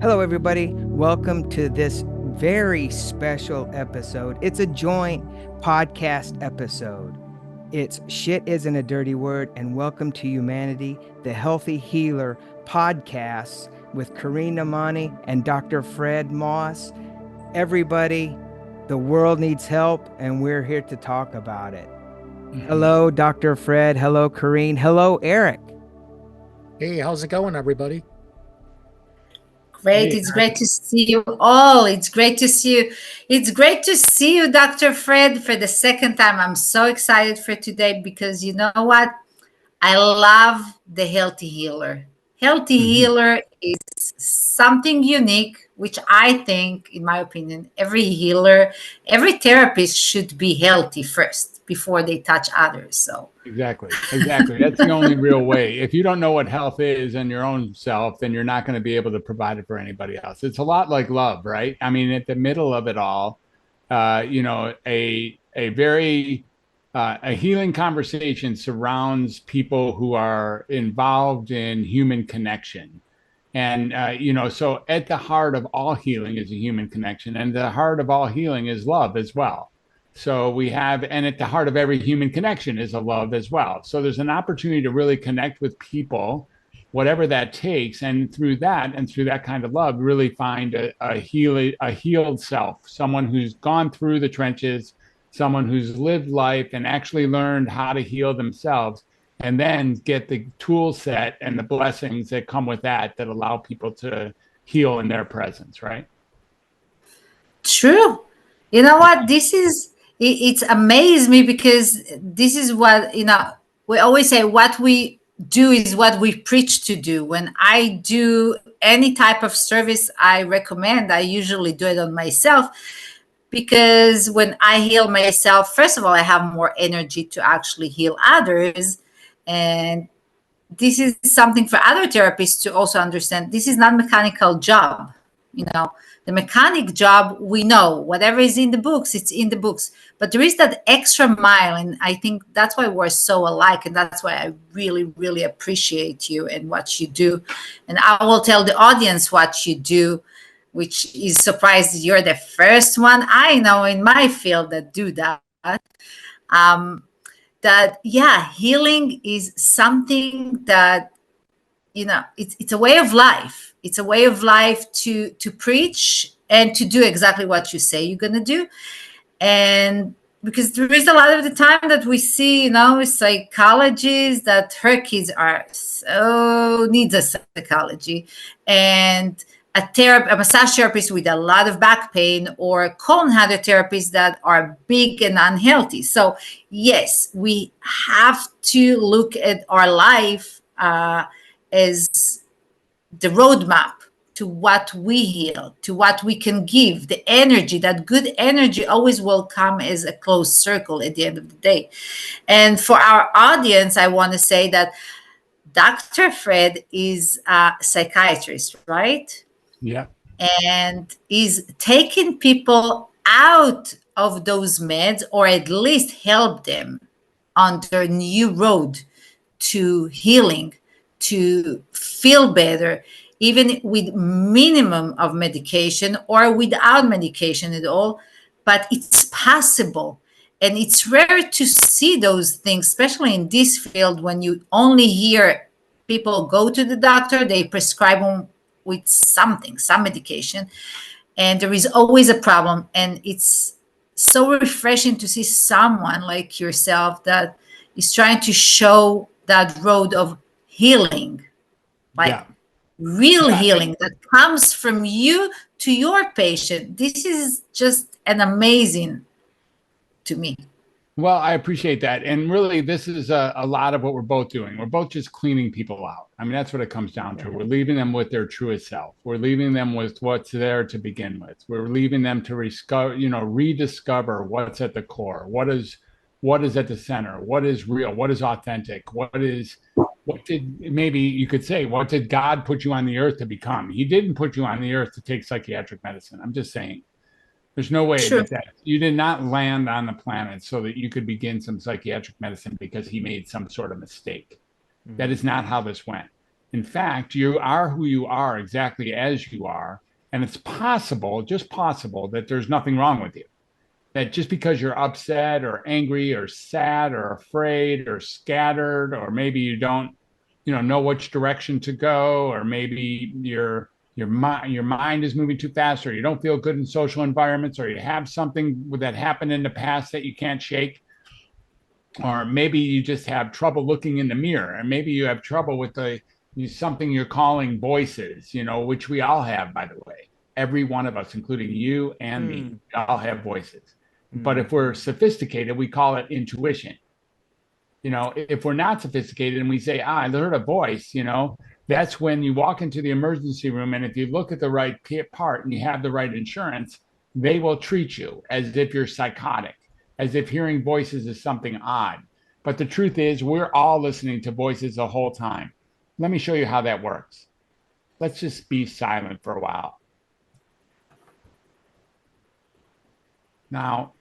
Hello, everybody. Welcome to this very special episode. It's a joint podcast episode. It's Shit Isn't a Dirty Word, and Welcome to Humanity, the Healthy Healer podcast with Karin Nahmani and Dr. Fred Moss. Everybody, the world needs help, and we're here to talk about it. Hello, Dr. Fred. Hello, Karin. Hello, Eric. Hey, how's it going, everybody? Great. Hey, It's great to see you all. It's great to see you. It's great to see you, Dr. Fred, for the second time. I'm so excited for today because you know what? I love the healthy healer. Healthy healer is something unique, which I think, in my opinion, every healer, every therapist should be healthy first before they touch others. So, Exactly. That's the only real way. If you don't know what health is in your own self, then you're not going to be able to provide it for anybody else. It's a lot like love, right? I mean, at the middle of it all, a very a healing conversation surrounds people who are involved in human connection. And so at the heart of all healing is a human connection, and the heart of all healing is love as well. So we have, and at the heart of every human connection is a love as well. So there's an opportunity to really connect with people, whatever that takes, and through that kind of love, really find a healed self, someone who's gone through the trenches, someone who's lived life and actually learned how to heal themselves, and then get the tool set and the blessings that come with that allow people to heal in their presence, right? true. You know what? It's amazed me because this is what, we always say what we do is what we preach to do. When I do any type of service I recommend, I usually do it on myself because when I heal myself, first of all, I have more energy to actually heal others. And this is something for other therapists to also understand. This is not mechanical job. The mechanic job, we know whatever is in the books, it's in the books. But there is that extra mile, and I think that's why we're so alike, and that's why I really, really appreciate you and what you do. And I will tell the audience what you do, which is surprised you're the first one I know in my field that do that. Um, that yeah, healing is something that it's a way of life. It's a way of life to preach and to do exactly what you say you're going to do. And because there is a lot of the time that we see psychologists that her kids are so needs a psychology, and a massage therapist with a lot of back pain, or colon hydrotherapists that are big and unhealthy. So yes, we have to look at our life as the roadmap to what we heal, to what we can give, the energy. That good energy always will come as a closed circle at the end of the day. And for our audience, I want to say that Dr. Fred is a psychiatrist, right? Yeah. And is taking people out of those meds, or at least help them on their new road to healing, to feel better, even with minimum of medication or without medication at all. But it's possible. And it's rare to see those things, especially in this field, when you only hear people go to the doctor, they prescribe them with something, some medication, and there is always a problem. And it's so refreshing to see someone like yourself that is trying to show that road of healing, like Yeah. real Yeah. healing that comes from you to your patient. This is just an amazing to me. Well, I appreciate that. And really, this is a lot of what we're both doing. We're both just cleaning people out. I mean, that's what it comes down to. We're leaving them with their truest self. We're leaving them with what's there to begin with. We're leaving them to rediscover what's at the core. What is at the center? What is real? What is authentic? What did, maybe you could say, what did God put you on the earth to become? He didn't put you on the earth to take psychiatric medicine. I'm just saying. There's no way True. that you did not land on the planet so that you could begin some psychiatric medicine because he made some sort of mistake. That is not how this went. In fact, you are who you are exactly as you are. And it's possible, just possible, that there's nothing wrong with you. That just because you're upset or angry or sad or afraid or scattered, or maybe you don't, know which direction to go, or maybe your mind is moving too fast, or you don't feel good in social environments, or you have something that happened in the past that you can't shake, or maybe you just have trouble looking in the mirror, and maybe you have trouble with something you're calling voices, which we all have, by the way. Every one of us, including you and me, we all have voices. But if we're sophisticated, we call it intuition. If we're not sophisticated and we say, I heard a voice, that's when you walk into the emergency room, and if you look at the right part and you have the right insurance, they will treat you as if you're psychotic, as if hearing voices is something odd. But the truth is, we're all listening to voices the whole time. Let me show you how that works. Let's just be silent for a while. Now,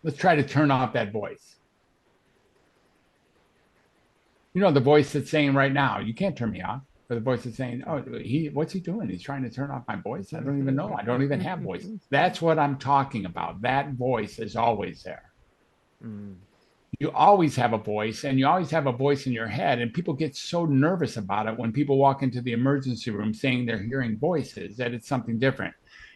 let's try to turn off that voice. The voice that's saying right now, you can't turn me off. Or the voice that's saying, what's he doing? He's trying to turn off my voice. I don't even know. I don't even have voices. That's what I'm talking about. That voice is always there. You always have a voice, and you always have a voice in your head. And people get so nervous about it when people walk into the emergency room saying they're hearing voices, that it's something different.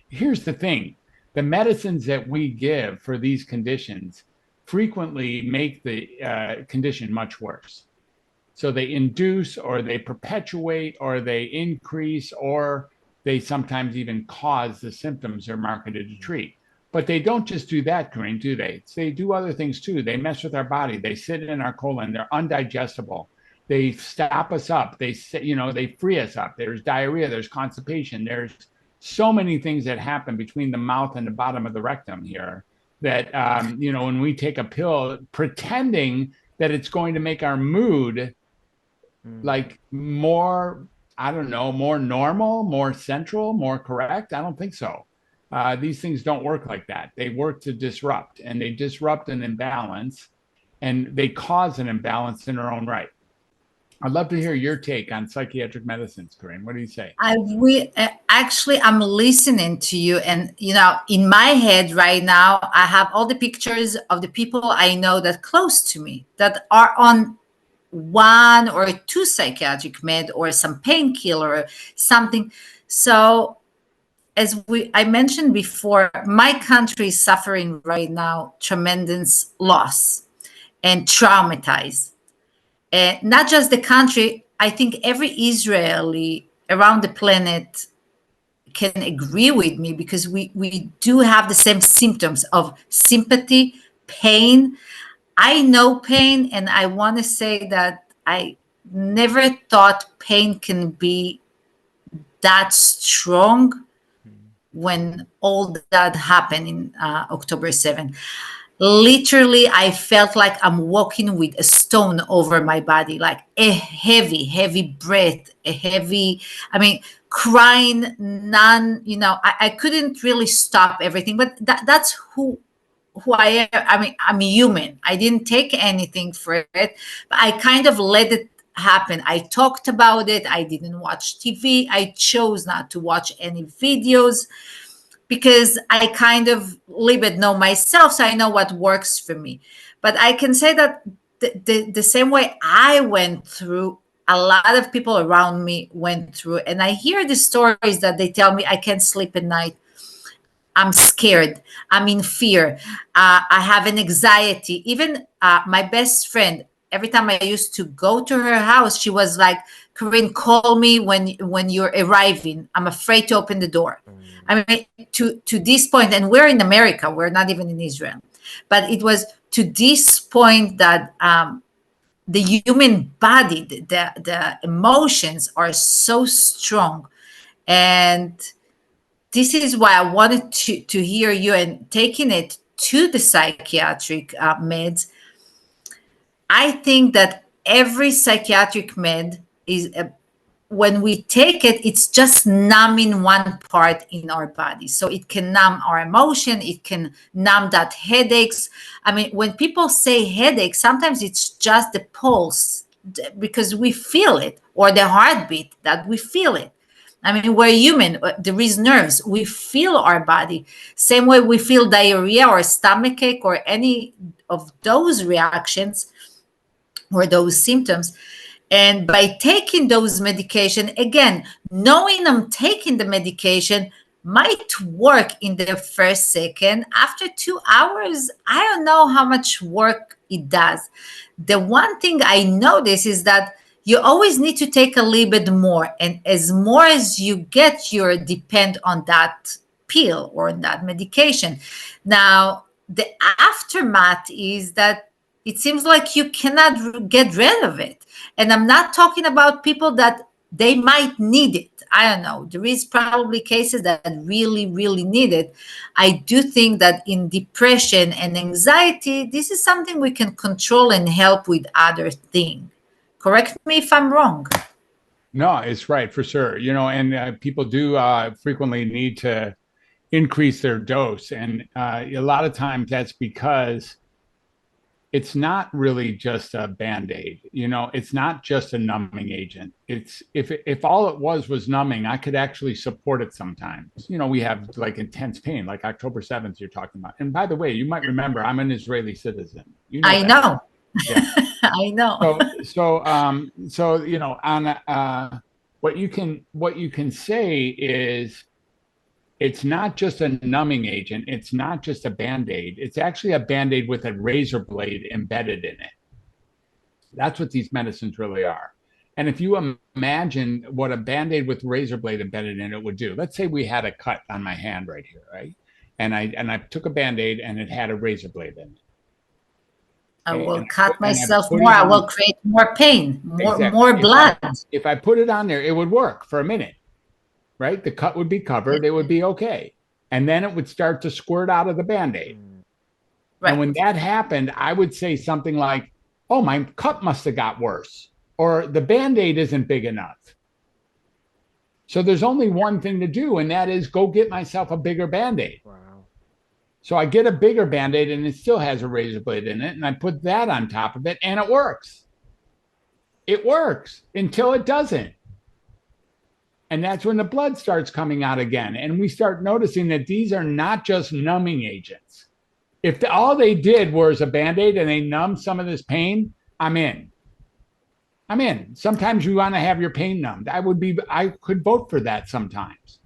Here's the thing. The medicines that we give for these conditions frequently make the condition much worse. So they induce, or they perpetuate, or they increase, or they sometimes even cause the symptoms they're marketed to treat. But they don't just do that, Karin, do they? They do other things too. They mess with our body. They sit in our colon. They're undigestible. They stop us up. They free us up. There's diarrhea. There's constipation. There's so many things that happen between the mouth and the bottom of the rectum here that, when we take a pill pretending that it's going to make our mood like more, more normal, more central, more correct. I don't think so. These things don't work like that. They work to disrupt, and they disrupt an imbalance, and they cause an imbalance in their own right. I'd love to hear your take on psychiatric medicines, Karin. What do you say? I'm listening to you, and in my head right now, I have all the pictures of the people I know that close to me that are on one or two psychiatric med or some painkiller or something. So as I mentioned before, my country is suffering right now tremendous loss and traumatized. And not just the country, I think every Israeli around the planet can agree with me, because we do have the same symptoms of sympathy, pain. I know pain, and I want to say that I never thought pain can be that strong when all that happened in October 7th. Literally, I felt like I'm walking with a stone over my body, like a heavy, heavy breath, crying, I couldn't really stop everything, but that's who I am. I'm human. I didn't take anything for it, but I kind of let it happen. I talked about it. I didn't watch TV. I chose not to watch any videos because I kind of live it, know myself, so I know what works for me. But I can say that the same way I went through, a lot of people around me went through, and I hear the stories that they tell me I can't sleep at night. I'm scared. I'm in fear. I have an anxiety. Even my best friend, every time I used to go to her house, she was like, Karin, call me when you're arriving. I'm afraid to open the door. To this point, and we're in America, we're not even in Israel. But it was to this point that the human body, the emotions are so strong. And this is why I wanted to hear you, and taking it to the psychiatric meds. I think that every psychiatric med is, when we take it, it's just numbing one part in our body. So it can numb our emotion. It can numb that headaches. When people say headache, sometimes it's just the pulse because we feel it, or the heartbeat, that we feel it. I mean, we're human. There is nerves. We feel our body. Same way we feel diarrhea or stomach ache or any of those reactions or those symptoms. And by taking those medication, again, knowing I'm taking the medication might work in the first second. After 2 hours, I don't know how much work it does. The one thing I notice is that you always need to take a little bit more. And as more as you get, you depend on that pill or that medication. Now, the aftermath is that it seems like you cannot get rid of it. And I'm not talking about people that they might need it. I don't know. There is probably cases that really, really need it. I do think that in depression and anxiety, this is something we can control and help with other things. Correct me if I'm wrong. No, it's right for sure. And people do frequently need to increase their dose. And a lot of times that's because it's not really just a Band-Aid. It's not just a numbing agent. It's if all it was numbing, I could actually support it sometimes. We have like intense pain, like October 7th you're talking about. And by the way, you might remember I'm an Israeli citizen. I know. Yeah. I know. So on what you can say is it's not just a numbing agent. It's not just a Band-Aid. It's actually a Band-Aid with a razor blade embedded in it. That's what these medicines really are. And if you imagine what a Band-Aid with razor blade embedded in it would do, let's say we had a cut on my hand right here, right? And I took a Band-Aid and it had a razor blade in it. I will cut myself more. I will create more pain, more blood. If I put it on there, it would work for a minute, right? The cut would be covered. It would be okay. And then it would start to squirt out of the Band-Aid. Right. And when that happened, I would say something like, oh, my cut must have got worse, or the Band-Aid isn't big enough. So there's only one thing to do, and that is go get myself a bigger Band-Aid. Wow. So I get a bigger Band-Aid and it still has a razor blade in it. And I put that on top of it and it works. It works until it doesn't. And that's when the blood starts coming out again. And we start noticing that these are not just numbing agents. If all they did was a Band-Aid and they numbed some of this pain, I'm in. Sometimes you want to have your pain numbed. I could vote for that sometimes.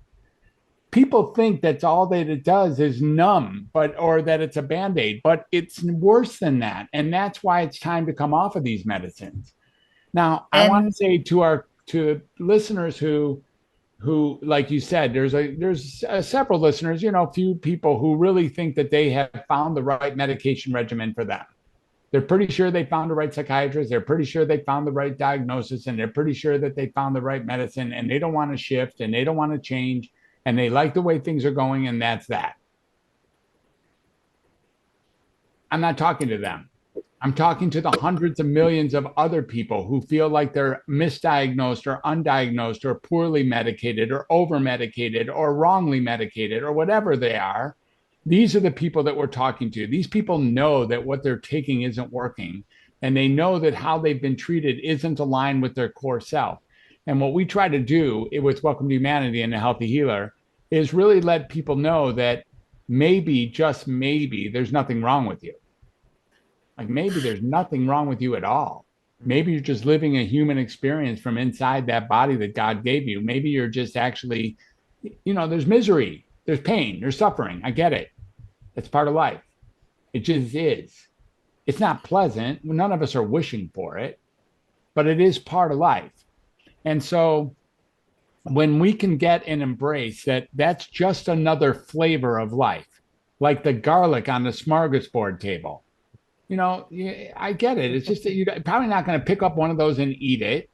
People think that's all that it does is numb, or that it's a Band-Aid, but it's worse than that. And that's why it's time to come off of these medicines. Now, I want to say to listeners who, like you said, there's several listeners, a few people who really think that they have found the right medication regimen for them. They're pretty sure they found the right psychiatrist. They're pretty sure they found the right diagnosis, and they're pretty sure that they found the right medicine, and they don't want to shift and they don't want to change. And they like the way things are going, and that's that. I'm not talking to them. I'm talking to the hundreds of millions of other people who feel like they're misdiagnosed or undiagnosed or poorly medicated or over-medicated or wrongly medicated or whatever they are. These are the people that we're talking to. These people know that what they're taking isn't working, and they know that how they've been treated isn't aligned with their core self. And what we try to do with Welcome to Humanity and the Healthy Healer is really let people know that maybe, just maybe, there's nothing wrong with you. Like maybe there's nothing wrong with you at all. Maybe you're just living a human experience from inside that body that God gave you. Maybe you're just actually, there's misery, there's pain, there's suffering. I get it. It's part of life. It just is. It's not pleasant. None of us are wishing for it, but it is part of life. And so when we can get and embrace that that's just another flavor of life, like the garlic on the smorgasbord table, I get it. It's just that you're probably not going to pick up one of those and eat it.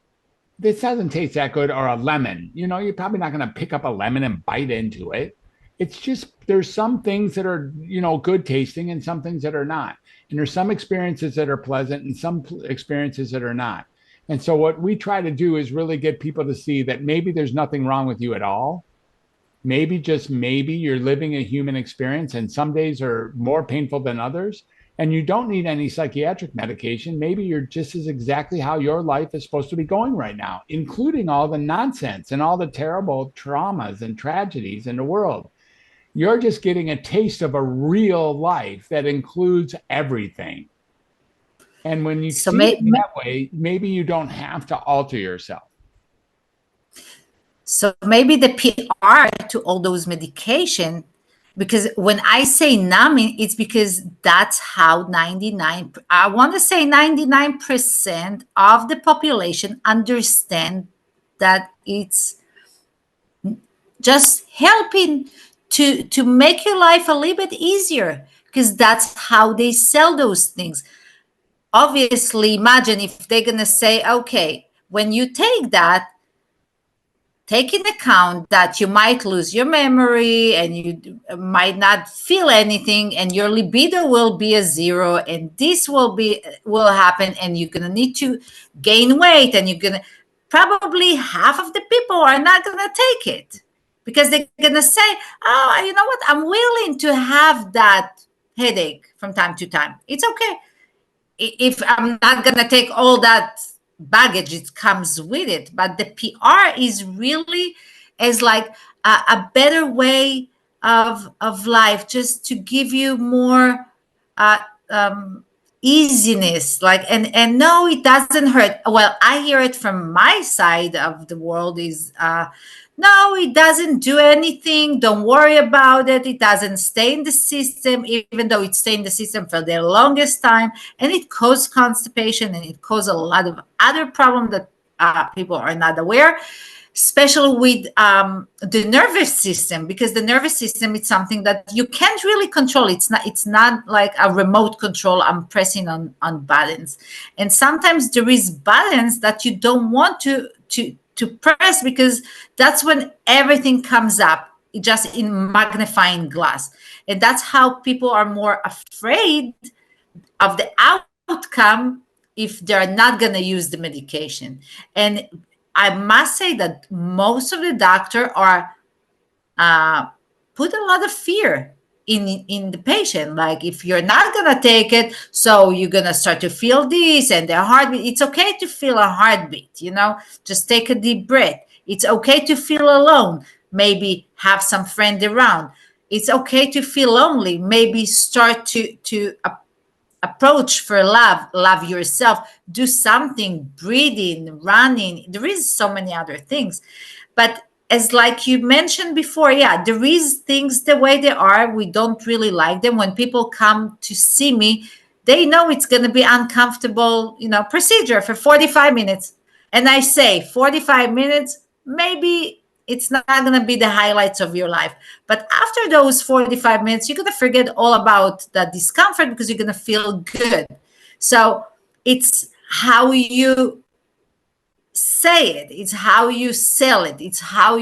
This doesn't taste that good. Or a lemon, you're probably not going to pick up a lemon and bite into it. It's just, there's some things that are, good tasting and some things that are not. And there's some experiences that are pleasant and some experiences that are not. And so what we try to do is really get people to see that maybe there's nothing wrong with you at all. Maybe, just maybe, you're living a human experience, and some days are more painful than others. And you don't need any psychiatric medication. Maybe you're just as exactly how your life is supposed to be going right now, including all the nonsense and all the terrible traumas and tragedies in the world. You're just getting a taste of a real life that includes everything. And when you So see it that way, maybe you don't have to alter yourself. So maybe the PR to all those medication, because when I say numbing, it's because that's how 99% of the population understand that it's just helping to make your life a little bit easier, because that's how they sell those things. Obviously, imagine if they're going to say, okay, when you take that, take into account that you might lose your memory and you might not feel anything, and your libido will be a zero, and this will happen, and you're going to need to gain weight, and you're going to probably half of the people are not going to take it because they're going to say, oh, you know what, I'm willing to have that headache from time to time. It's okay if I'm not going to take all that baggage it comes with it. But the PR is really as like a better way of life, just to give you more uh, easiness, like, and no, it doesn't hurt. Well, I hear it from my side of the world is no, it doesn't do anything, don't worry about it, it doesn't stay in the system, even though it stayed in the system for the longest time, and it causes constipation, and it causes a lot of other problems that people are not aware, especially with the nervous system, because the nervous system is something that you can't really control. It's not like a remote control. I'm pressing on buttons, and sometimes there is buttons that you don't want to press, because that's when everything comes up just in magnifying glass, and that's how people are more afraid of the outcome if they're not going to use the medication. And I must say that most of the doctor are put a lot of fear in the patient. Like, if you're not gonna take it, so you're gonna start to feel this and the heartbeat. It's okay to feel a heartbeat, just take a deep breath. It's okay to feel alone. Maybe have some friend around. It's okay to feel lonely. Maybe start to approach for love yourself, do something, breathing, running. There is so many other things, but as like you mentioned before, yeah, there is things the way they are, we don't really like them. When people come to see me, they know it's going to be uncomfortable, procedure for 45 minutes, and I say 45 minutes, maybe it's not going to be the highlights of your life. But after those 45 minutes, you're going to forget all about that discomfort, because you're going to feel good. So it's how you say it, it's how you sell it, it's how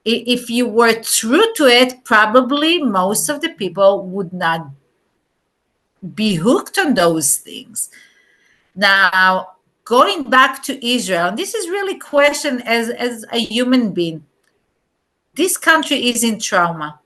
if you were true to it, probably most of the people would not be hooked on those things. Now, going back to Israel, and this is really question as a human being. This country is in trauma,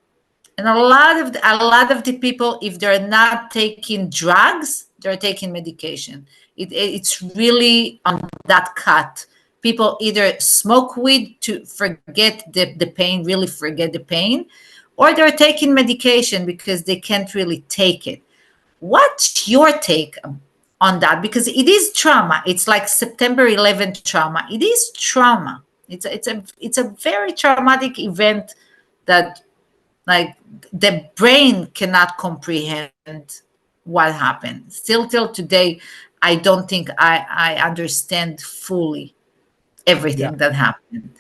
and a lot of the people, if they're not taking drugs, they're taking medication. It's really on that cut. People either smoke weed to forget the pain, really forget the pain, or they're taking medication because they can't really take it. What's your take on that? Because it is trauma. It's like September 11th trauma. It is trauma. It's a very traumatic event that, like, the brain cannot comprehend what happened. Still till today, I don't think I understand fully everything that happened.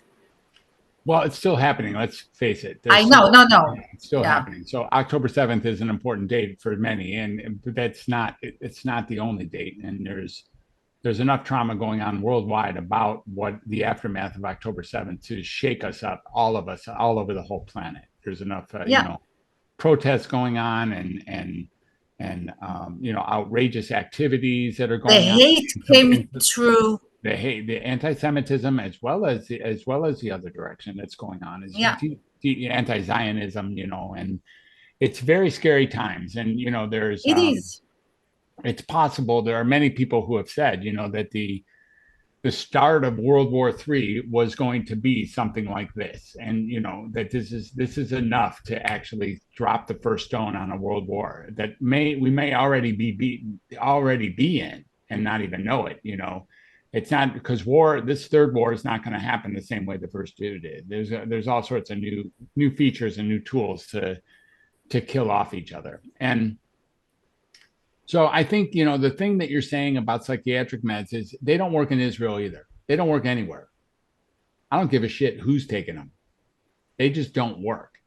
Well, it's still happening. Let's face it. I know, no. It's still happening. So October 7th is an important date for many, and it's not the only date. And there's enough trauma going on worldwide about what the aftermath of October 7th to shake us up, all of us, all over the whole planet. There's enough, protests going on and outrageous activities that are going on. The hate came through. The hate, the anti-Semitism, as well as the other direction that's going on is the anti-Zionism, it's very scary times. And, there's, It is. it's possible. There are many people who have said, that the start of World War III was going to be something like this, and that this is enough to actually drop the first stone on a world war that we may already be in and not even know it. It's not, because this third war is not going to happen the same way the first two did. There's all sorts of new features and new tools to kill off each other. And so I think, the thing that you're saying about psychiatric meds is they don't work in Israel either. They don't work anywhere. I don't give a shit who's taking them. They just don't work.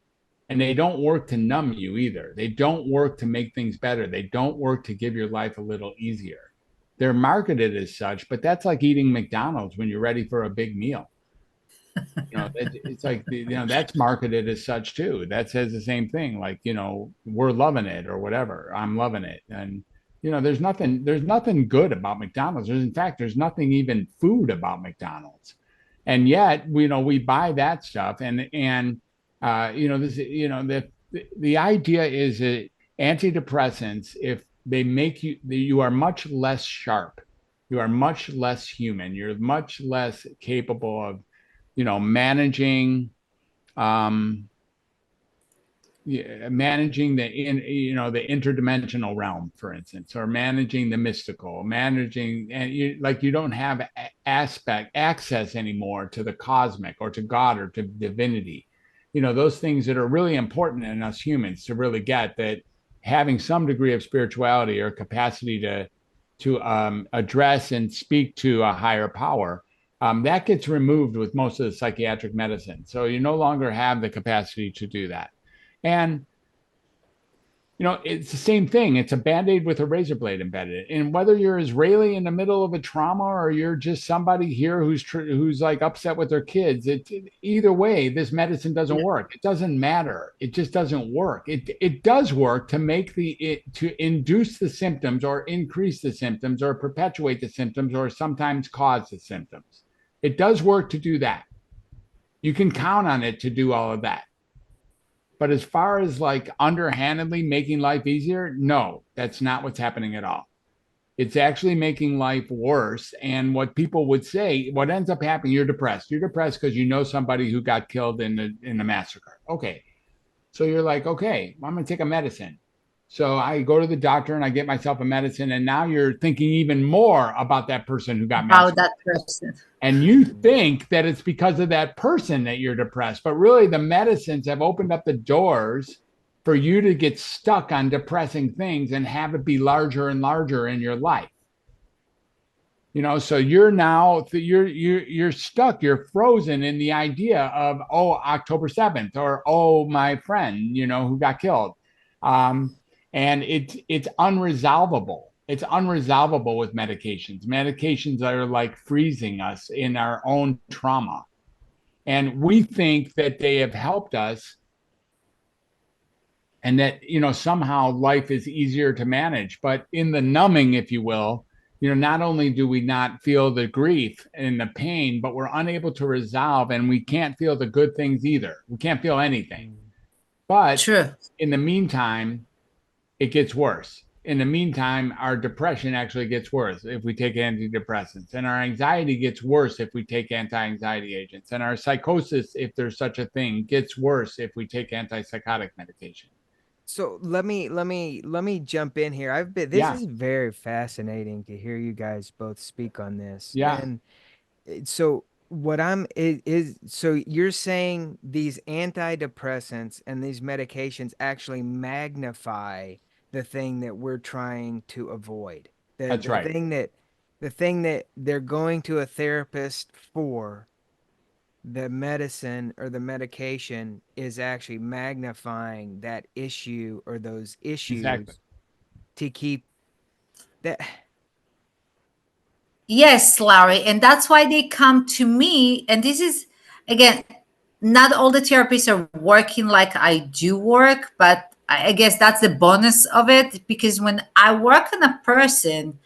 And they don't work to numb you either. They don't work to make things better. They don't work to give your life a little easier. They're marketed as such, but that's like eating McDonald's when you're ready for a big meal. It's like, that's marketed as such too. That says the same thing. Like, we're loving it or whatever. I'm loving it. And, there's nothing good about McDonald's. In fact, there's nothing even food about McDonald's. And yet, we buy that stuff. And the idea is that antidepressants, if they make you are much less sharp, you are much less human, you're much less capable of, managing managing the the interdimensional realm, for instance, or managing the mystical, and you don't have access anymore to the cosmic or to God or to divinity. Those things that are really important in us humans to really get, that having some degree of spirituality or capacity to address and speak to a higher power. That gets removed with most of the psychiatric medicine. So you no longer have the capacity to do that. And, it's the same thing. It's a Band-Aid with a razor blade embedded. And whether you're Israeli in the middle of a trauma or you're just somebody here who's like upset with their kids, either way, this medicine doesn't work. It doesn't matter. It just doesn't work. It does work to induce the symptoms or increase the symptoms or perpetuate the symptoms or sometimes cause the symptoms. It does work to do that. You can count on it to do all of that. But as far as like underhandedly making life easier, no, that's not what's happening at all. It's actually making life worse. And what people would say, what ends up happening, you're depressed. You're depressed because you know somebody who got killed in the massacre. Okay. So you're like, okay, I'm going to take a medicine. So I go to the doctor and I get myself a medicine. And now you're thinking even more about that person who got massacred. About that person. And you think that it's because of that person that you're depressed. But really, the medicines have opened up the doors for you to get stuck on depressing things and have it be larger and larger in your life. So you're now, you're stuck, you're frozen in the idea of, October 7th, or, my friend, who got killed. And it's unresolvable. It's unresolvable with medications. Medications are like freezing us in our own trauma. And we think that they have helped us and that, somehow life is easier to manage. But in the numbing, if you will, not only do we not feel the grief and the pain, but we're unable to resolve, and we can't feel the good things either. We can't feel anything. But in the meantime, it gets worse. In the meantime, our depression actually gets worse if we take antidepressants, and our anxiety gets worse if we take anti-anxiety agents, and our psychosis, if there's such a thing, gets worse if we take antipsychotic medication. So let me jump in here. This is very fascinating to hear you guys both speak on this. Yeah. And so so you're saying these antidepressants and these medications actually magnify the thing that we're trying to avoid. That's right. The thing that they're going to a therapist for, the medicine or the medication is actually magnifying that issue or those issues to keep that. Yes, Larry. And that's why they come to me. And this is, again, not all the therapists are working like I do work, but I guess that's the bonus of it. Because when I work on a person,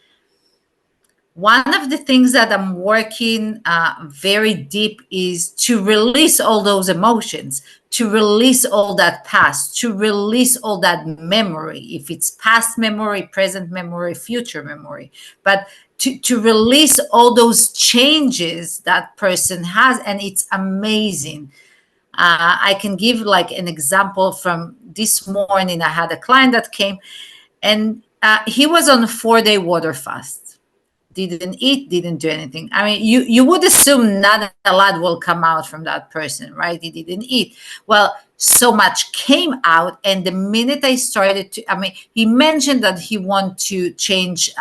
one of the things that I'm working very deep is to release all those emotions, to release all that past, to release all that memory, if it's past memory, present memory, future memory, but to release all those changes that person has. And it's amazing. I can give like an example from this morning. I had a client that came, and he was on a 4-day water fast, didn't eat, didn't do anything. I mean, you would assume not a lot will come out from that person, right? He didn't eat. Well, so much came out. And the minute I started to, I mean, he mentioned that he want to change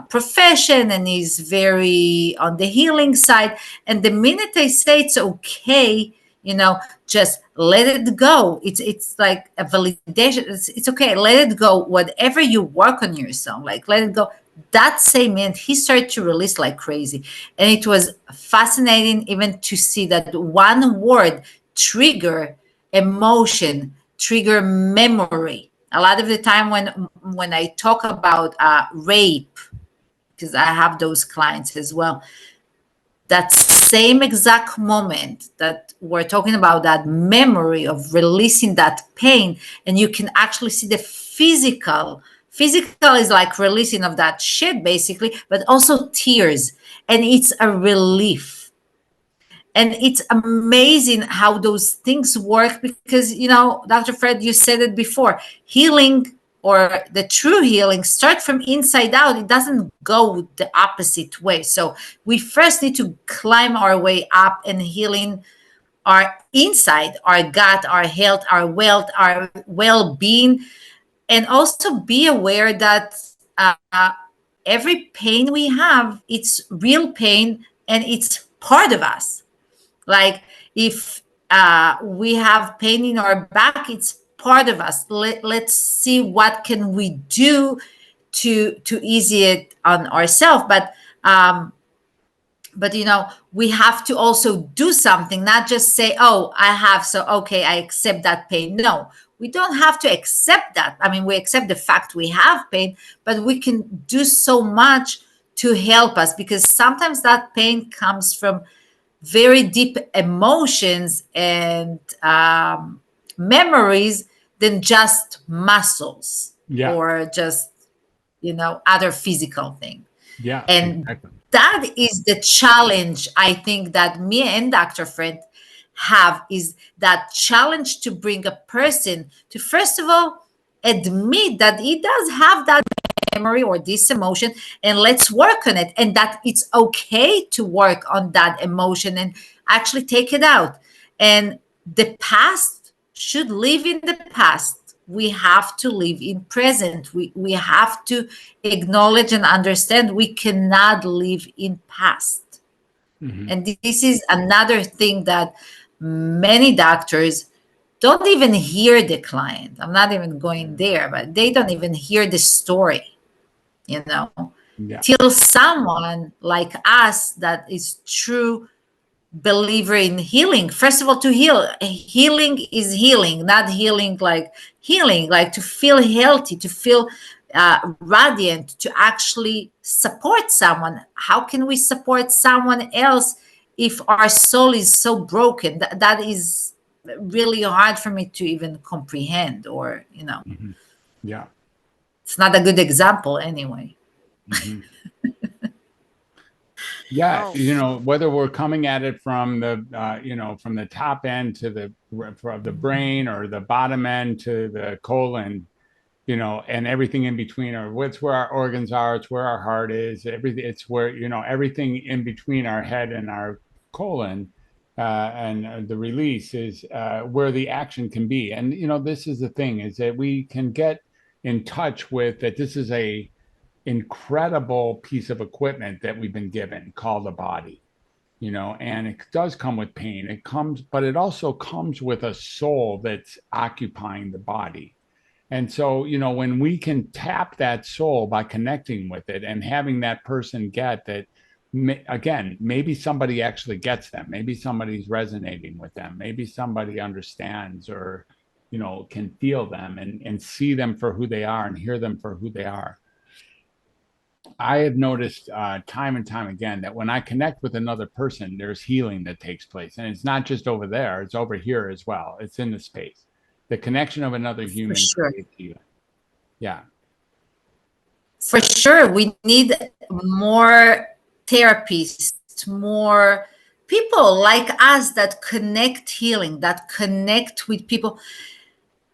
profession, and he's very on the healing side. And the minute I say it's okay, just let it go. It's like a validation. It's okay. Let it go. Whatever you work on yourself, like let it go. That same minute, he started to release like crazy. And it was fascinating even to see that one word trigger emotion, trigger memory. A lot of the time when I talk about rape, because I have those clients as well, that same exact moment that we're talking about, that memory of releasing that pain, and you can actually see the physical is like releasing of that shit basically, but also tears, and it's a relief. And it's amazing how those things work, because Dr. Fred, you said it before, healing, or the true healing, start from inside out. It doesn't go the opposite way. So we first need to climb our way up, and healing our inside, our gut, our health, our wealth, our well-being. And also be aware that every pain we have, it's real pain, and it's part of us. Like if we have pain in our back, it's part of us. Let's see what can we do to ease it on ourselves. But we have to also do something, not just say, oh, I have, so okay, I accept that pain. No, we don't have to accept that. I mean, we accept the fact we have pain, but we can do so much to help us, because sometimes that pain comes from very deep emotions and memories than just muscles, or just other physical thing. Yeah. And exactly. That is the challenge, I think, that me and Dr. Fred have, is that challenge to bring a person to, first of all, admit that he does have that memory or this emotion, and let's work on it, and that it's okay to work on that emotion and actually take it out. And the past should live in the past. We have to live in present. We have to acknowledge and understand we cannot live in past. Mm-hmm. And this is another thing that many doctors don't even hear the client. I'm not even going there, but they don't even hear the story, Yeah. till someone like us that is true believer in healing. First of all, to healing is healing, not healing like to feel healthy, to feel radiant, to actually support someone. How can we support someone else if our soul is so broken? That is really hard for me to even comprehend, or Mm-hmm. Yeah. it's not a good example anyway. Mm-hmm. Yeah, whether we're coming at it from from the top end to from the brain, or the bottom end to the colon, and everything in between, or it's where our organs are, it's where our heart is, everything, it's where, everything in between our head and our colon, and the release is where the action can be. And, this is the thing, is that we can get in touch with that. This is a incredible piece of equipment that we've been given called a body, and it does come with pain. But it also comes with a soul that's occupying the body. And so, when we can tap that soul by connecting with it and having that person get that, again, maybe somebody actually gets them, maybe somebody's resonating with them, maybe somebody understands, or, can feel them and see them for who they are and hear them for who they are. I have noticed time and time again that when I connect with another person, there's healing that takes place. And it's not just over there, it's over here as well. It's in the space. The connection of another For human sure. creates healing. Yeah. For sure, we need more therapists, more people like us that connect healing, that connect with people.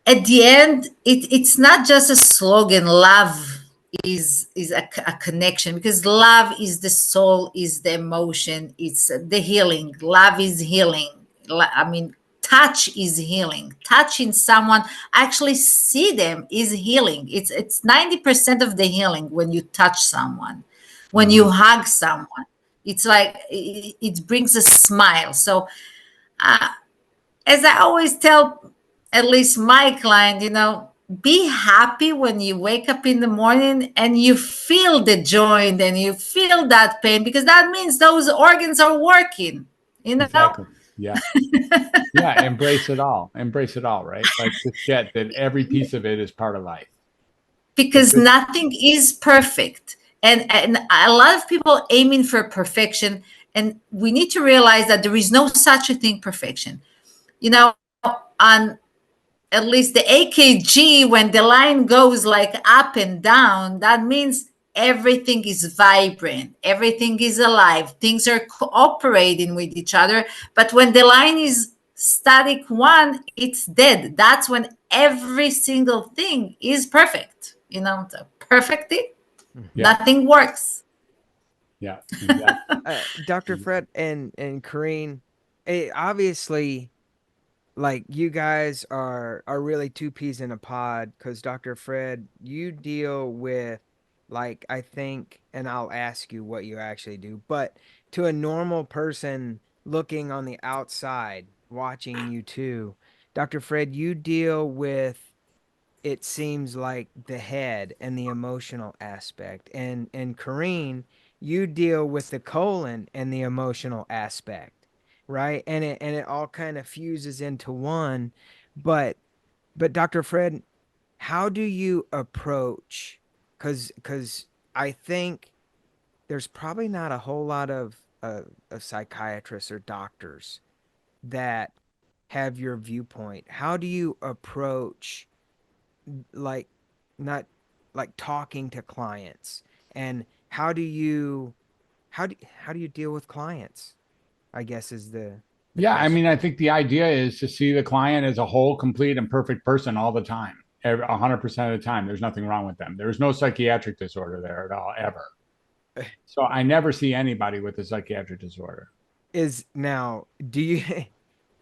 At the end, it's not just a slogan. Love is a connection, because love is the soul, is the emotion, it's the healing. Love is healing. I mean, touch is healing. Touching someone, actually see them, is healing. It's 90% of the healing when you touch someone, when you hug someone. It's like it brings a smile. So as I always tell, at least my client, be happy when you wake up in the morning and you feel the joint and you feel that pain, because that means those organs are working, you know? Exactly. Yeah. Yeah. Embrace it all, right? Like just get that every piece of it is part of life. Because nothing is perfect. And a lot of people aiming for perfection. And we need to realize that there is no such a thing, perfection. You know, on at least the AKG, when the line goes like up and down, that means everything is vibrant, everything is alive, things are cooperating with each other. But when the line is static one, it's dead. That's when every single thing is perfect. So perfectly, Yeah. nothing works. Yeah. Exactly. Dr. Fred and Karin, obviously, like you guys are really two peas in a pod, because Dr. Fred, you deal with, like, I think, and I'll ask you what you actually do, but to a normal person looking on the outside, watching you too, Dr. Fred, you deal with, it seems like, the head and the emotional aspect. And Karin, you deal with the colon and the emotional aspect, right? And it all kind of fuses into one. But Dr. Fred, how do you approach, cuz I think there's probably not a whole lot of psychiatrists or doctors that have your viewpoint. How do you approach, like, not like talking to clients, and how do you deal with clients, I guess, is the Yeah, I question. mean, I think the idea is to see the client as a whole, complete, and perfect person all the time, 100% of the time. There's nothing wrong with them. There's no psychiatric disorder there at all, ever. So I never see anybody with a psychiatric disorder. Is now, do you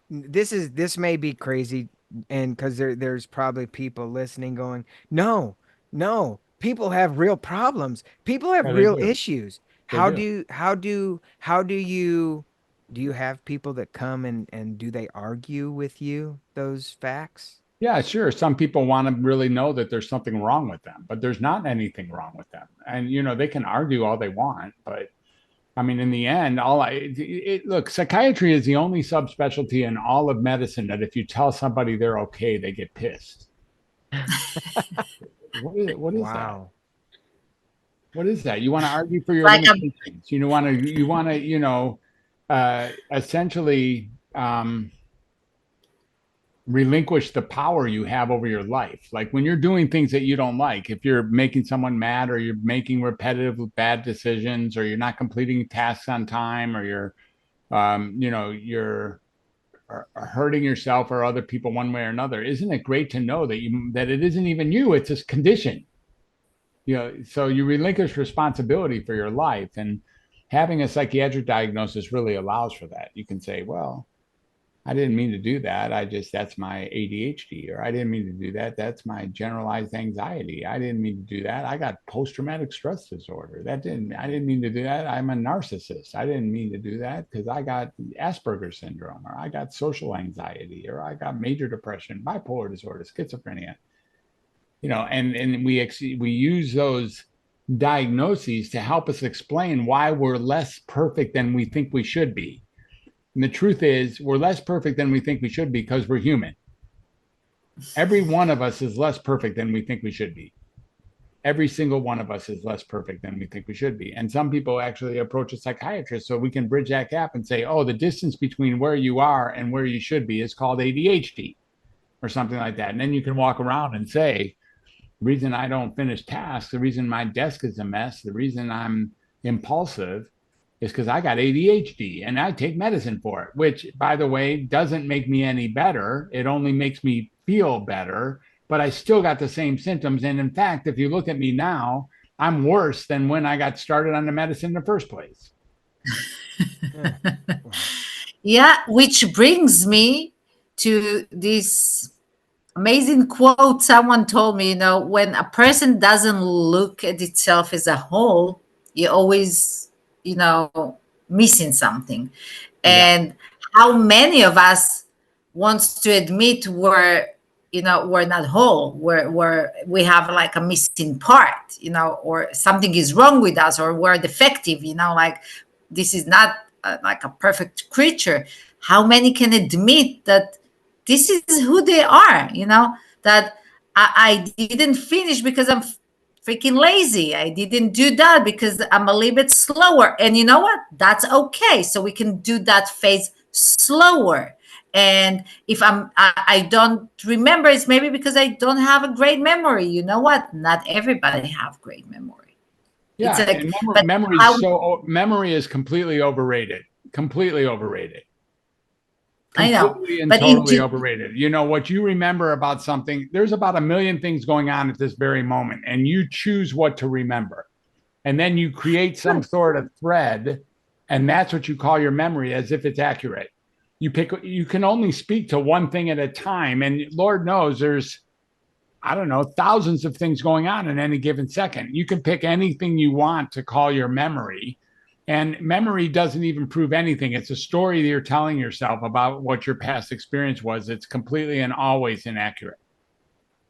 this may be crazy, and because there's probably people listening going, no, no, people have real problems, people have Yeah, they real do. issues. They do. Do you have people that come, and do they argue with you those facts? Yeah, sure. Some people want to really know that there's something wrong with them, but there's not anything wrong with them. And, they can argue all they want, but I mean, in the end, look, psychiatry is the only subspecialty in all of medicine that if you tell somebody they're okay, they get pissed. What is that? Wow. What is that? You want to argue for your Like a limitations. You want to, essentially relinquish the power you have over your life. Like when you're doing things that you don't like, if you're making someone mad, or you're making repetitive bad decisions, or you're not completing tasks on time, or you're hurting yourself or other people one way or another, isn't it great to know that it isn't even you, it's a condition. So you relinquish responsibility for your life, and having a psychiatric diagnosis really allows for that. You can say, well, I didn't mean to do that. That's my ADHD, or I didn't mean to do that. That's my generalized anxiety. I didn't mean to do that. I got post-traumatic stress disorder. I didn't mean to do that. I'm a narcissist. I didn't mean to do that because I got Asperger's syndrome, or I got social anxiety, or I got major depression, bipolar disorder, schizophrenia. And we use those diagnoses to help us explain why we're less perfect than we think we should be. And the truth is, we're less perfect than we think we should be because we're human. Every one of us is less perfect than we think we should be. every single one of us is less perfect than we think we should be. And some people actually approach a psychiatrist so we can bridge that gap and say, oh, the distance between where you are and where you should be is called ADHD or something like that. And then you can walk around and say, the reason I don't finish tasks, the reason my desk is a mess, the reason I'm impulsive is because I got ADHD and I take medicine for it, which, by the way, doesn't make me any better. It only makes me feel better, but I still got the same symptoms. And in fact, if you look at me now, I'm worse than when I got started on the medicine in the first place. Yeah, which brings me to this amazing quote someone told me, when a person doesn't look at itself as a whole, you always, missing something. And how many of us wants to admit we're not whole, where we have like a missing part, or something is wrong with us, or we're defective, like this is not like a perfect creature. How many can admit that this is who they are, that I didn't finish because I'm freaking lazy. I didn't do that because I'm a little bit slower. And you know what? That's okay. So we can do that phase slower. And if I don't remember, it's maybe because I don't have a great memory. You know what? Not everybody have great memory. Yeah, It's like, and but memory is completely overrated. Completely overrated. I know, Completely and but totally overrated. You know what you remember about something, there's about a million things going on at this very moment, and you choose what to remember. And then you create some sort of thread, and that's what you call your memory, as if it's accurate. You can only speak to one thing at a time, and Lord knows there's, I don't know, thousands of things going on in any given second. You can pick anything you want to call your memory. And memory doesn't even prove anything. It's a story that you're telling yourself about what your past experience was. It's completely and always inaccurate.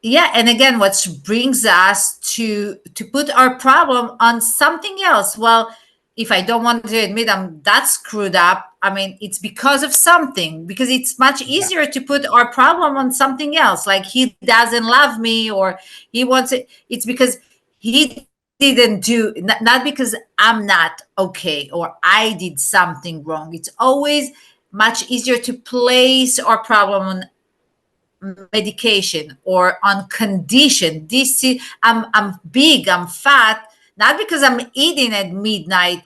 yeah, and again, what brings us to put our problem on something else. Well, if I don't want to admit I'm that screwed up, I mean, it's because of something, because it's much easier to put our problem on something else, like he doesn't love me, or he wants it. It's because he didn't do, not because I'm not okay or I did something wrong. It's always much easier to place our problem on medication or on condition. This is, I'm big, I'm fat, not because I'm eating at midnight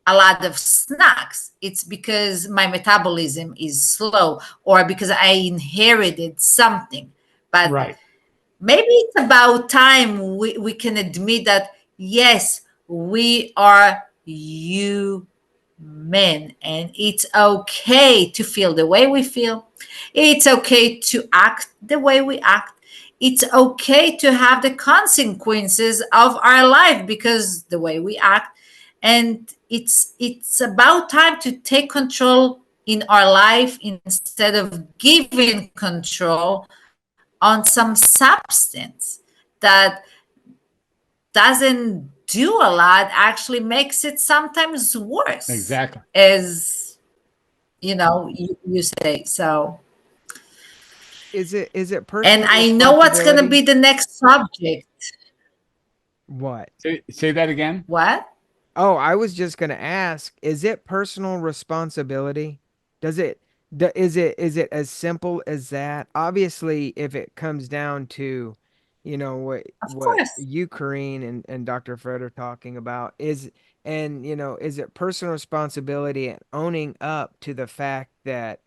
a lot of snacks. It's because my metabolism is slow, or because I inherited something. But Right. maybe it's about time we can admit that, yes, we are human, and it's okay to feel the way we feel. It's okay to act the way we act. It's okay to have the consequences of our life because the way we act. And it's about time to take control in our life instead of giving control on some substance that doesn't do a lot, actually makes it sometimes worse. Exactly. As you say. So, Is it and personal I know what's going to responsibility? be the next subject. What? Say that again. What? Oh, I was just going to ask, is it personal responsibility? Does it is it as simple as that? Obviously, if it comes down to, Of what course. you, Kareen, and Dr. Fred are talking about is it personal responsibility and owning up to the fact that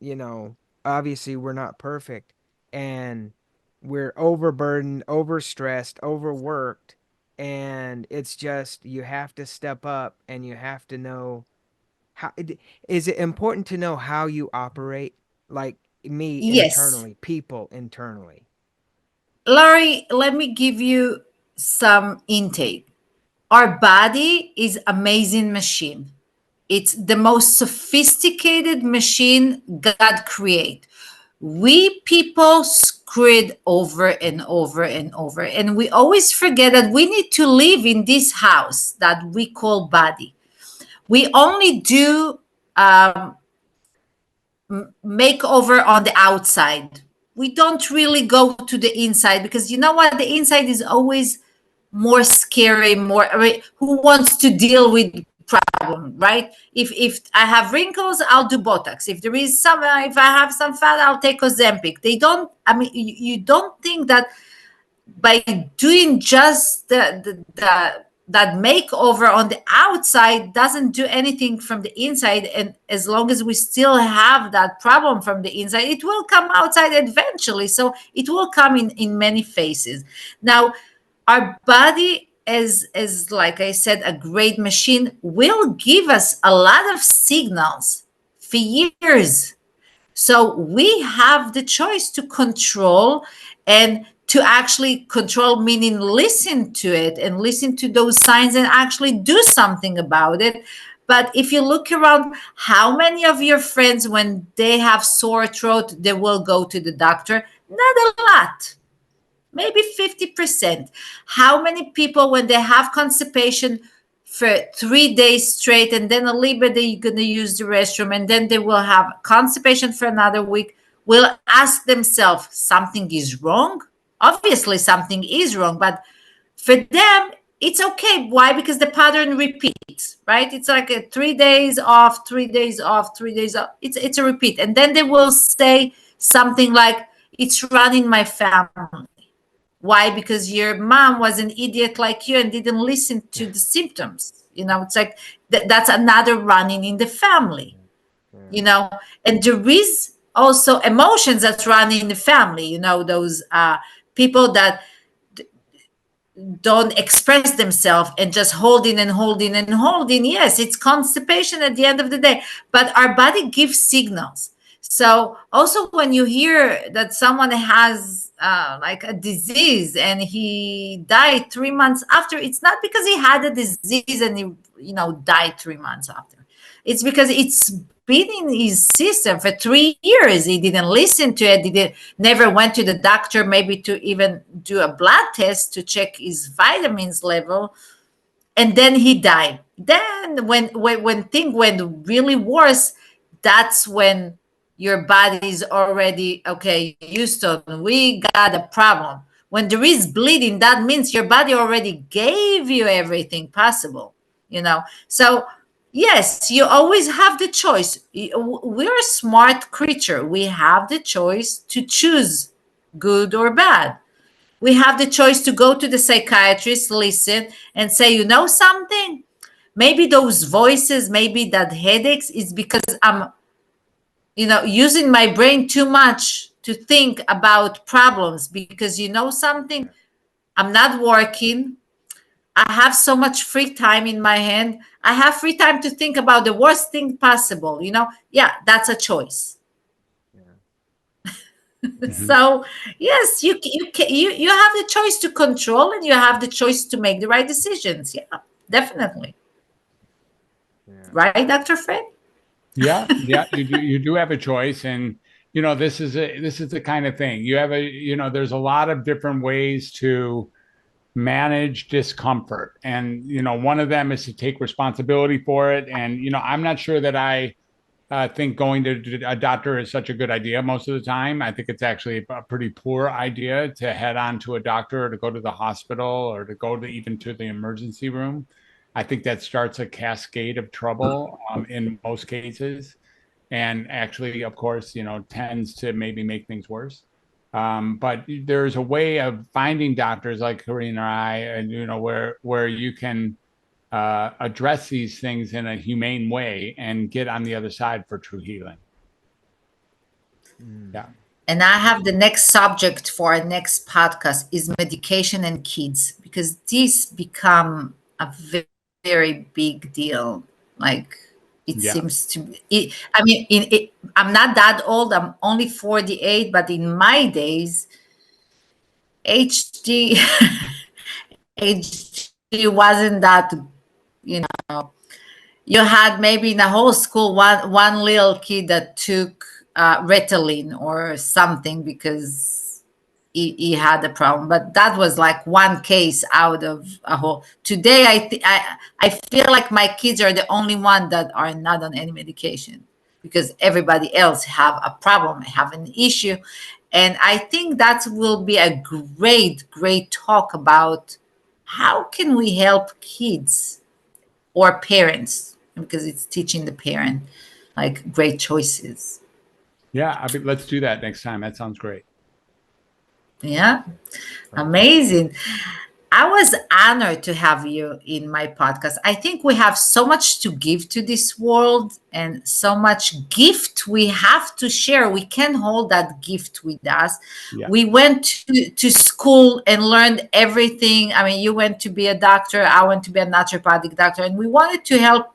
you know obviously we're not perfect, and we're overburdened, overstressed, overworked, and it's just you have to step up and you have to know how is it important to know how you operate, like me Yes. internally, people internally. Laurie, let me give you some intake. Our body is amazing machine. It's the most sophisticated machine God created. We people screw it over and over and over. And we always forget that we need to live in this house that we call body. We only do makeover on the outside. we don't really go to the inside, because you know what, the inside is always more scary, more, who wants to deal with problem, right? If I have wrinkles, I'll do Botox. If there is some, if I have some fat, I'll take Ozempic. They don't, I mean, you don't think that by doing just that makeover on the outside doesn't do anything from the inside. And as long as we still have that problem from the inside, it will come outside eventually. So it will come in many phases. Now, our body, as like I said, a great machine, will give us a lot of signals for years. So we have the choice to control, and to actually control, meaning listen to it and listen to those signs and actually do something about it. But if you look around, how many of your friends, when they have sore throat, they will go to the doctor? Not a lot, maybe 50%. How many people, when they have constipation for 3 days straight, and then a little bit they're going to use the restroom, and then they will have constipation for another week, will ask themselves, something is wrong? Obviously something is wrong, but for them it's okay. Why? Because the pattern repeats, right? It's like a 3 days off, 3 days off, 3 days off. It's a repeat. And then they will say something like, it's running my family. Why? Because your mom was an idiot like you and didn't listen to the symptoms. It's like that's another running in the family. And there is also emotions that run in the family. Those people that don't express themselves and just holding and holding and holding. Yes, it's constipation at the end of the day, but our body gives signals. So also, when you hear that someone has like a disease and he died 3 months after, it's not because he had a disease and he died 3 months after. It's because it's been in his system for 3 years. He didn't listen to it. He never went to the doctor, maybe to even do a blood test to check his vitamins level, and then he died. Then when things went really worse, that's when your body is already, okay, Houston, we got a problem. When there is bleeding, that means your body already gave you everything possible. So yes, you always have the choice. We're a smart creature. We have the choice to choose good or bad. We have the choice to go to the psychiatrist, listen, and say, something? Maybe those voices, maybe that headaches is because I'm, using my brain too much to think about problems. Because something, I'm not working. I have so much free time in my hand. I have free time to think about the worst thing possible. Yeah, that's a choice. So yes, you have the choice to control, and you have the choice to make the right decisions. Yeah, definitely. Right, Dr. Fred? Yeah, you do have a choice, and this is the kind of thing you have there's a lot of different ways to manage discomfort, and one of them is to take responsibility for it. And I'm not sure that I think going to a doctor is such a good idea most of the time. I think it's actually a pretty poor idea to head on to a doctor, or to go to the hospital, or to go to even to the emergency room. I think that starts a cascade of trouble in most cases, and actually, of course, tends to maybe make things worse. But there's a way of finding doctors like Karin or I, and where you can address these things in a humane way and get on the other side for true healing. Yeah. And I have the next subject for our next podcast is medication and kids, because these become a very big deal. Like it seems to be. I'm not that old. I'm only 48, but in my days, HD HD wasn't that. You had maybe in the whole school one little kid that took Ritalin or something because he had a problem, but that was like one case out of a whole. Today, I feel like my kids are the only one that are not on any medication, because everybody else have a problem, have an issue, And I think that will be a great talk about how can we help kids or parents, because it's teaching the parent like great choices. Yeah, let's do that next time. That sounds great. Yeah, amazing. I was honored to have you in my podcast. I think we have so much to give to this world and so much gift we have to share. We can hold that gift with us. Yeah. We went to school and learned everything. I mean, you went to be a doctor, I went to be a naturopathic doctor, and we wanted to help,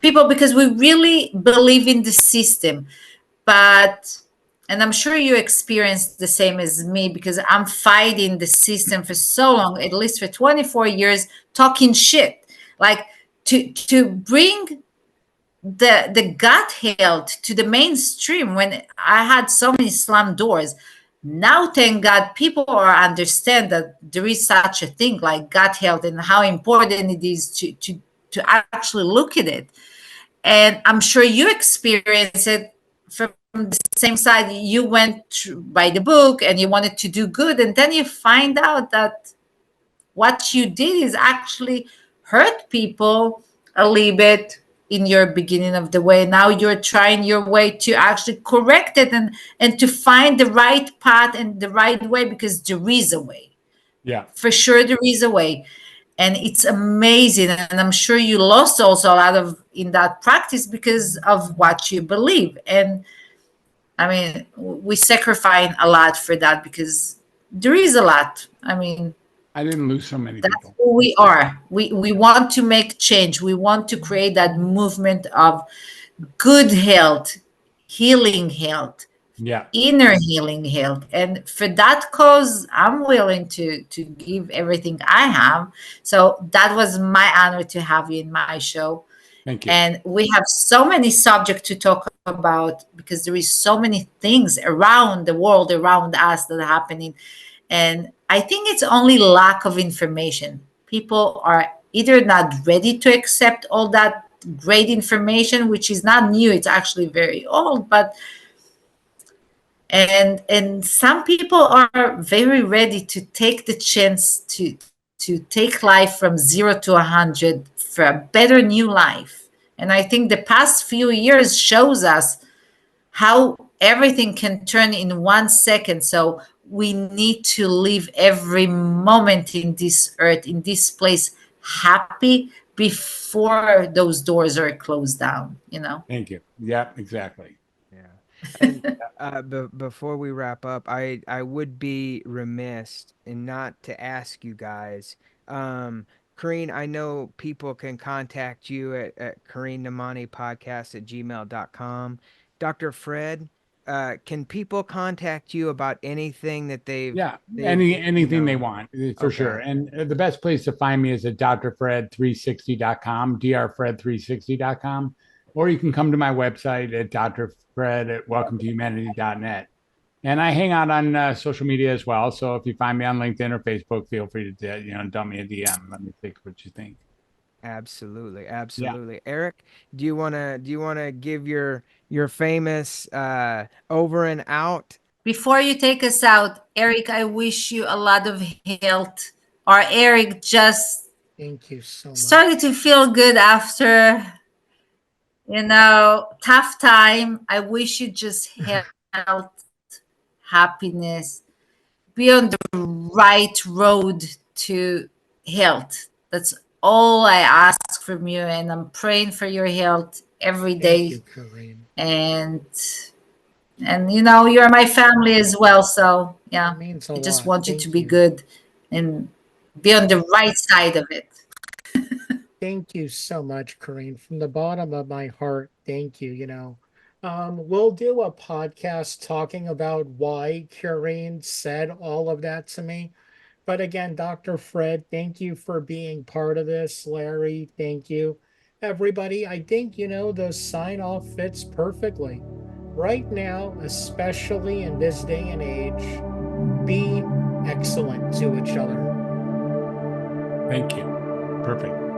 people because we really believe in the system. But and I'm sure you experienced the same as me because I'm fighting the system for so long, at least for 24 years, talking shit. Like to bring the gut health to the mainstream when I had so many slam doors. Now, thank God, people are understand that there is such a thing like gut health and how important it is to actually look at it. And I'm sure you experience it from the same side. You went by the book and you wanted to do good, and then you find out that what you did is actually hurt people a little bit in your beginning of the way. Now you're trying your way to actually correct it and to find the right path and the right way, because there is a way. Yeah. For sure there is a way. And it's amazing, and I'm sure you lost also a lot of in that practice because of what you believe. And I mean, we sacrifice a lot for that because there is a lot. I mean, I didn't lose so many that's people. who we are. We want to make change. We want to create that movement of good health, healing health, Yeah. inner healing health. And for that cause, I'm willing to give everything I have. So that was my honor to have you in my show. Thank you. And we have so many subjects to talk about because there is so many things around the world, around us that are happening. And I think it's only lack of information. People are either not ready to accept all that great information, which is not new, it's actually very old, but and some people are very ready to take the chance to take life from 0 to 100 for a better new life. And I think the past few years shows us how everything can turn in 1 second. So we need to live every moment in this earth, in this place, happy before those doors are closed down. Thank you. Yeah, exactly. Yeah. And before we wrap up, I would be remiss in not to ask you guys. Karin, I know people can contact you at Karin Nahmani podcast at gmail.com. Dr. Fred, can people contact you about anything that Yeah, they've anything they want for Okay. sure. And the best place to find me is at drfred360.com, drfred360.com, or you can come to my website at drfred at welcometohumanity.net. And I hang out on social media as well. So if you find me on LinkedIn or Facebook, feel free to dump me a DM. Let me think what you think. Absolutely, absolutely. Eric, do you wanna give your famous over and out? Before you take us out, Eric, I wish you a lot of health. Or Eric just Thank you so much. started to feel good after, tough time. I wish you just health, happiness, be on the right road to health. That's all I ask from you. And I'm praying for your health every Thank day. you, Karin. And you're my family as well, so yeah, It means a I just lot. want you to Thank be you. good and be on the right side of it. Thank you so much, Karin. From the bottom of my heart, thank you. We'll do a podcast talking about why Karin said all of that to me. But again, Dr. Fred, thank you for being part of this. Larry, thank you. Everybody, I think, the sign off fits perfectly. Right now, especially in this day and age, be excellent to each other. Thank you. Perfect.